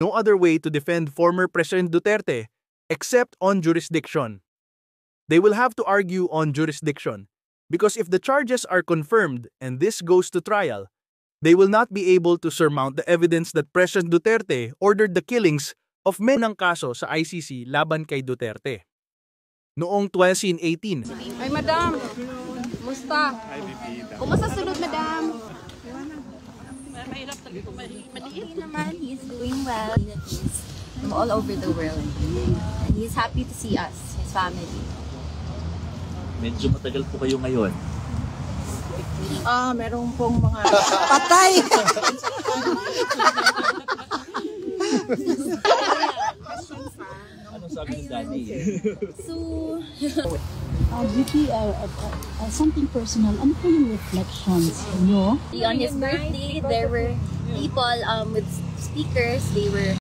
no other way to defend former President Duterte except on jurisdiction. They will have to argue on jurisdiction because if the charges are confirmed and this goes to trial, they will not be able to surmount the evidence that President Duterte ordered the killings of many ng kaso sa ICC laban kay Duterte. Noong 2018, Ay, madam. Musta? Kumusta sulod, madam? Okay naman, he's doing well. He's from all over the world. And he's happy to see us, his family. Medyo matagal po kayo ngayon. Meron pong mga patay. Ano sabi ni Daddy? So, Vicky, something personal. Ano po yung reflections nyo? on his birthday, there were people with speakers. They were